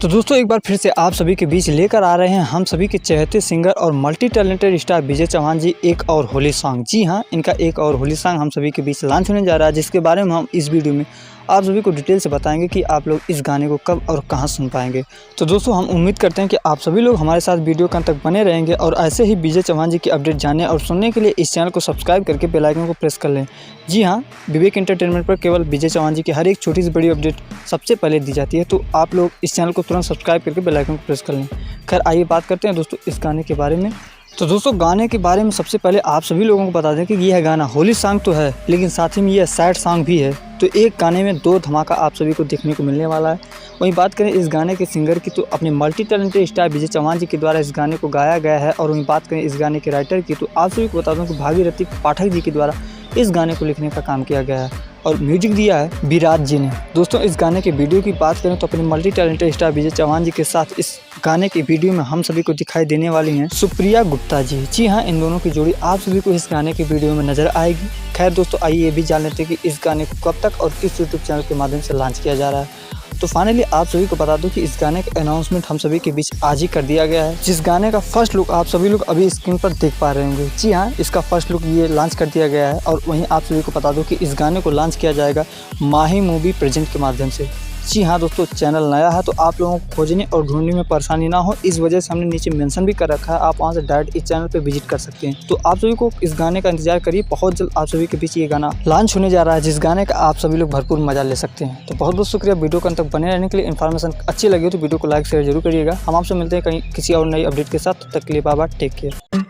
तो दोस्तों एक बार फिर से आप सभी के बीच लेकर आ रहे हैं हम सभी के चहेते सिंगर और मल्टी टैलेंटेड स्टार विजय चौहान जी एक और होली सॉन्ग। जी हाँ, इनका एक और होली सॉन्ग हम सभी के बीच लॉन्च होने जा रहा है, जिसके बारे में हम इस वीडियो में आप सभी को डिटेल से बताएंगे कि आप लोग इस गाने को कब और कहां सुन पाएंगे। तो दोस्तों हम उम्मीद करते हैं कि आप सभी लोग हमारे साथ वीडियो के अंत तक बने रहेंगे और ऐसे ही विजय चौहान जी की अपडेट जानने और सुनने के लिए इस चैनल को सब्सक्राइब करके बेल आइकन को प्रेस कर लें। जी हाँ, विवेक एंटरटेनमेंट पर केवल विजय चौहान जी की हर एक छोटी सी बड़ी अपडेट सबसे पहले दी जाती है, तो आप लोग इस चैनल को तुरंत सब्सक्राइब करके बेल आइकन को प्रेस कर लें। खैर आइए बात करते हैं दोस्तों इस गाने के बारे में। तो दोस्तों गाने के बारे में सबसे पहले आप सभी लोगों को बता दें कि यह गाना होली सॉन्ग तो है, लेकिन साथ ही में यह सैड सॉन्ग भी है। तो एक गाने में दो धमाका आप सभी को देखने को मिलने वाला है। वहीं बात करें इस गाने के सिंगर की, तो अपने मल्टी टैलेंटेड स्टार विजय चौहान जी के द्वारा इस गाने को गाया गया है। और वहीं बात करें इस गाने के राइटर की, तो आप सभी को बता दूं कि भागीरथी पाठक जी के द्वारा इस गाने को लिखने का काम किया गया है और म्यूजिक दिया है विराट जी ने। दोस्तों इस गाने के वीडियो की बात करें तो अपने मल्टी टैलेंटेड स्टार विजय चौहान जी के साथ इस गाने की वीडियो में हम सभी को दिखाई देने वाली हैं सुप्रिया गुप्ता जी। जी हाँ, इन दोनों की जोड़ी आप सभी को इस गाने की वीडियो में नजर आएगी। खैर दोस्तों आइए ये भी जान लेते हैं कि इस गाने को कब तक और किस यूट्यूब चैनल के माध्यम से लॉन्च किया जा रहा है। तो फाइनली आप सभी को बता दूं कि इस गाने का अनाउंसमेंट हम सभी के बीच आज ही कर दिया गया है, जिस गाने का फर्स्ट लुक आप सभी लोग अभी स्क्रीन पर देख पा रहे होंगे। जी हाँ, इसका फर्स्ट लुक ये लॉन्च कर दिया गया है। और वहीं आप सभी को बता दूं कि इस गाने को लॉन्च किया जाएगा माही मूवी प्रेजेंट के माध्यम से। जी हाँ दोस्तों, चैनल नया है तो आप लोगों को खोजने और ढूंढने में परेशानी ना हो, इस वजह से हमने नीचे मेंशन भी कर रखा है। आप वहां से डायरेक्ट इस चैनल पे विजिट कर सकते हैं। तो आप सभी को इस गाने का इंतजार करिए, बहुत जल्द आप सभी के बीच ये गाना लॉन्च होने जा रहा है, जिस गाने का आप सभी लोग भरपूर मजा ले सकते हैं। तो बहुत बहुत शुक्रिया वीडियो के अंत तक बने रहने के लिए। इन्फॉर्मेशन अच्छी लगी हो तो वीडियो को लाइक शेयर जरूर करिएगा। हम आपसे मिलते हैं कहीं किसी और नई अपडेट के साथ, तब तक के लिए बाय बाय, टेक केयर।